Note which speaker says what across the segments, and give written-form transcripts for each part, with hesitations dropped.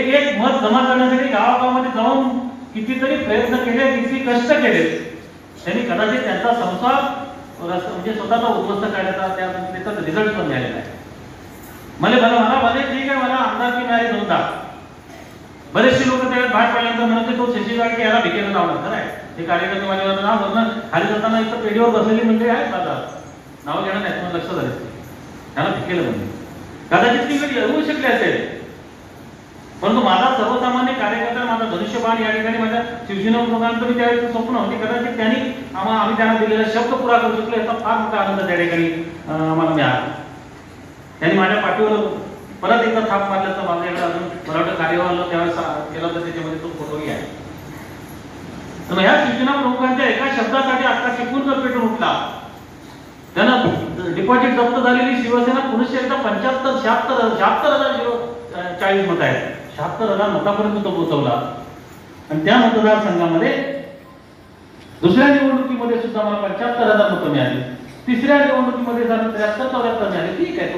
Speaker 1: एक एक मत जमा करण्यासाठी गावागावामध्ये जाऊन कितीतरी प्रयत्न केले, किती कष्ट केले. त्यांनी कदाचित त्यांचा संसार म्हणजे स्वतःचा उद्ध्वस्त करण्याचा त्याचा रिझल्ट पण मिळालेला आहे. मला ठीक आहे, मला आमदारकी मिळाली 2दा. बरेचसे लोक त्यावेळेस बाहेर पडल्यानंतर म्हणते तो शशी गाडगे याला भिकेला लावणार. खरं आहे, हे कार्यकर्ते माझ्यावर ना वरण खाली जाताना इथं पेढीवर बसलेली मंडळी आहेत दादा, नाव घेणं नाही, तुम्हाला लक्षात आलं त्याला भिकेलं म्हणजे कदाचित ती वेळ येऊ शकली असेल. परंतु माझा सर्वसामान्य कार्यकर्ता, माझा धनुष्यबाण या ठिकाणी माझ्या शिवसेना प्रमुखांचं मी त्यावेळेस स्वप्न होती, कदाचित आम्ही त्यांना दिलेला शब्द पुरा करू शकलो, याचा फार मोठा आनंद त्या ठिकाणी आम्हाला मिळाला. त्यांनी माझ्या पाठीवर परत एकदा थाप मारल्याचं माझ्याकडे अजून मला वाटतं कार्यवाह त्यावेळेस केला होता, त्याच्यामध्ये तो फोटोही आहे. तर ह्या शिवसेना प्रमुखांच्या एका शब्दासाठी आता चिपळूण जर पेटून उठला, त्यानं डिपॉझिट जप्त झालेली शिवसेना पुरुष एकदा 76,040 मत आहेत, 76,000 मतापर्यंत तो पोहोचवला. आणि त्या मतदारसंघामध्ये दुसऱ्या निवडणुकीमध्ये सुद्धा मला 75,000 मतं मिळाली. तिसऱ्या निवडणुकीमध्ये 73-74 मिळाले. ठीक आहे,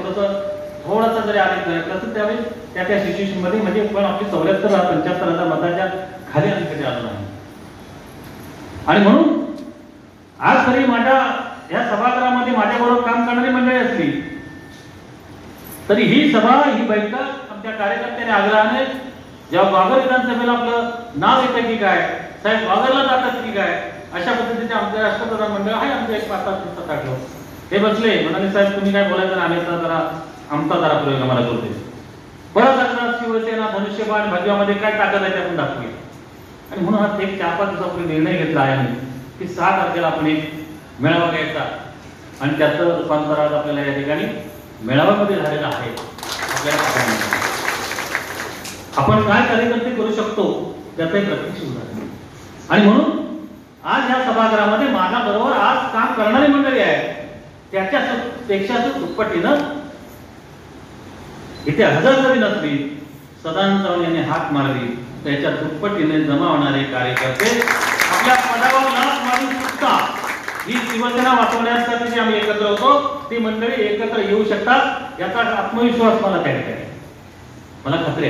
Speaker 1: थोडासा जरी आलेख घातला तर त्यावेळेस त्या सिच्युएशन मध्ये म्हणजे पण आपली 74-75,000 मताच्या खाली आम्ही कधी आलो नाही. आणि म्हणून आज तरी माझ्या या सभागृहामध्ये माझ्याबरोबर काम करणारी मंडळी असली तरी ही सभा, ही बैठक आमच्या कार्यकर्त्याने आग्रहाने जेव्हा वाघर विधानसभेला आपलं नाव येतं की काय, साहेब वाघरला जातात की काय, अशा पद्धतीने आमचे राष्ट्रप्रधान मंडळ आहे आमच्या एक 5-7 दिवसात टाकलं. हे बसले म्हणाले, साहेब तुम्ही काय बोलायचं आम्ही जरा आमचा जरा प्रयोग आम्हाला करते. परत एकदा शिवसेना धनुष्यबाण भगव्यामध्ये काय ताकद आहे ते आपण दाखवूया. आणि म्हणून हा एक 4-5 दिवसापूर्वी निर्णय घेतला आहे आम्ही की 6 तारखेला आपण एक मेळावा घ्यायचा आणि त्याचं रूपांतर आज आपल्याला या ठिकाणी मेळाव्यामध्ये झालेलं आहे. आपण काय कार्यकर्ते करू शकतो त्याचं एक प्रत्यक्ष उदाहरण. आणि म्हणून आज या सभागृहामध्ये माझ्या बरोबर आज काम करणारी मंडळी आहे, त्याच्यापेक्षा दुप्पटीनं इथे हजर जरी नसली, सदानंद चव्हाण यांनी हाक मारली, त्याच्या दुप्पटीने जमा होणारे कार्यकर्ते आपल्या पदावर लाच मारून सुद्धा ही शिवसेना वाचवण्यासाठी जे आम्ही एकत्र होतो ती मंडळी एकत्र येऊ शकतात, याचा आत्मविश्वास मला त्या ठिकाणी मला खात्री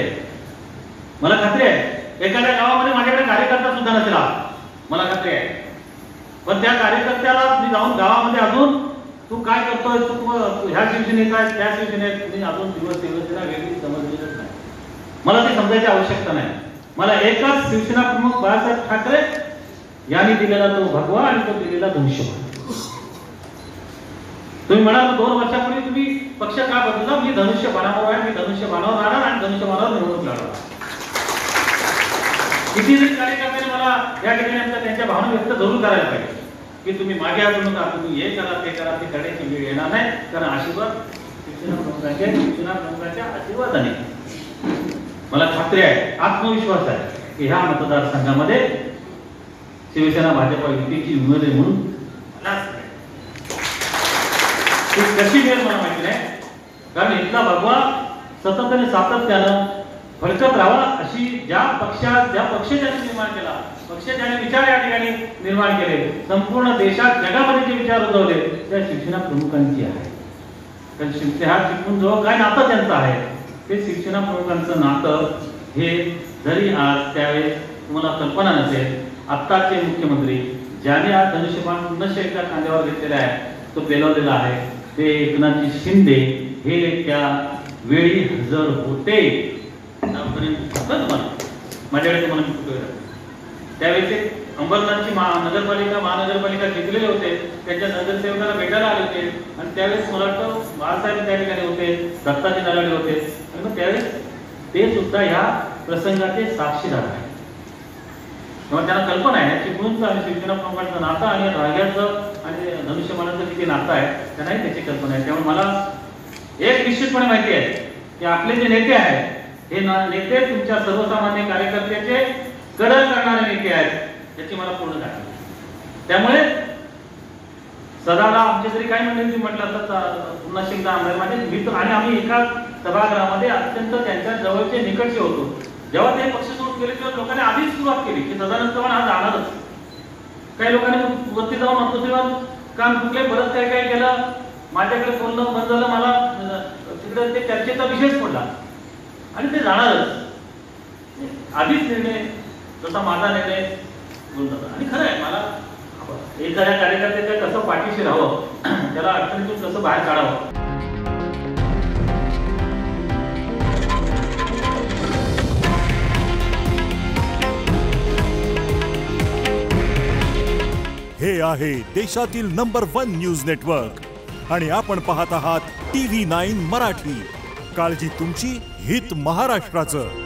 Speaker 1: आहे. एखाद्या गावामध्ये माझ्याकडे कार्यकर्ता सुद्धा नसेल मला खात्री आहे, पण त्या कार्यकर्त्याला मी जाऊन गावामध्ये अजून तू काय करतोय, तू ह्या शिवसेनेचा आहे त्या शिवसेनेत, तुम्ही अजून शिवसेना वेगळी समजलेच नाही. मला ते समजायची आवश्यकता नाही. मला एकच शिवसेना प्रमुख बाळासाहेब ठाकरे यांनी दिलेला तो भगवा आणि तो दिलेला धनुष्यबाण. तुम्ही म्हणाल 2 वर्षापूर्वी तुम्ही पक्ष का बदलला, मी धनुष्यबाणावर आहे, मी धनुष्यबाणावर राहणार आणि धनुष्यबाणावर निवडणूक लढवणार. किती जरी कार्यकर्त्यांनी मला या ठिकाणी त्यांच्या भावना व्यक्त जरूर करायला पाहिजे की तुम्ही मागे हटू नका, तुम्ही हे करा ते करा, ते करण्याची वेळ येणार नाही, कारण आशीर्वाद शिवसेना प्रमुखांच्या आशीर्वादाने मला खात्री आहे, आत्मविश्वास आहे की ह्या मतदारसंघामध्ये शिवसेना भाजप युतीची उमेदवारी म्हणून कशी मिळेल मला माहिती नाही, कारण इथला भगवा सतत आणि सातत्यानं फडकत राहावा अशी ज्या पक्षाने निर्माण केला, पक्ष ज्याने विचार या ठिकाणी निर्माण केले, संपूर्ण देशात जगामध्ये जे विचार उद्भवले त्या शिवसेना प्रमुखांची आहे. कारण शिवसेना चिपळूण जवळ काय नातं त्यांचं आहे, ते शिवसेना प्रमुखांचं नातं हे जरी आज त्यावेळेस तुम्हाला कल्पना नसेल, आत्ताचे मुख्यमंत्री ज्याने आज धनुष्यबाण पुन्हा एकदा खांद्यावर घेतलेला आहे, तो पेलवलेला आहे, ते एकनाथ शिंदे हे त्या वेळी हजर होते. माझ्याकडे तुम्हाला त्यावेळेस अंबरनाथची महानगरपालिका जिंकलेले होते, त्यांच्या नगरसेवकांना भेटायला आले होते आणि त्यावेळेस मला वाटतं बाळासाहेब त्या ठिकाणी होते, दत्ताजी नलाडे होते आणि मग त्यावेळेस ते सुद्धा ह्या प्रसंगाचे साक्षीदार आहेत. तेव्हा त्यांना कल्पना आहे चिपळूणचं आणि शिवसेना प्रमुखांचं नातं आणि राग्याचं आणि धनुष्यबाणाचं किती नातं आहे त्यांनाही त्याची कल्पना आहे. त्यामुळे मला एक निश्चितपणे माहिती आहे की आपले जे नेते आहेत हे नेते तुमच्या सर्वसामान्य कार्यकर्त्याचे कडक करणारे नेते आहेत याची मला पूर्ण खात्री आहे. त्यामुळे सदाला आमचे जरी काही मंडळी म्हटलं तर पुन्हा एकदा आमदार माझे मित्र आणि आम्ही एका सभागृहामध्ये अत्यंत त्यांच्या जवळचे निकटचे होतो. जेव्हा ते पक्ष सोडून गेले तेव्हा लोकांनी आधीच सुरुवात केली की सदानंद चव्हाण हा जाणारच. काही लोकांनी वरती जाऊन मातोश्रीवर काम चुकले, बरंच काय काय केलं, माझ्याकडे बोलणं बंद झालं, मला तिकडे ते चर्चेचा विषयच पडला आणि ते जाणारच. आधीच निर्णय जसा माझा निर्णय घेऊन जातो. आणि खरं आहे, मला एखाद्या कार्यकर्त्याच्या कसं पाठीशी राहावं, त्याला अडचणीतून कसं बाहेर काढावं.
Speaker 2: हे आहे देशातील नंबर 1 न्यूज नेटवर्क आणि आपण पाहत आहात TV9 मराठी. काळजी तुमची, हित महाराष्ट्राचं.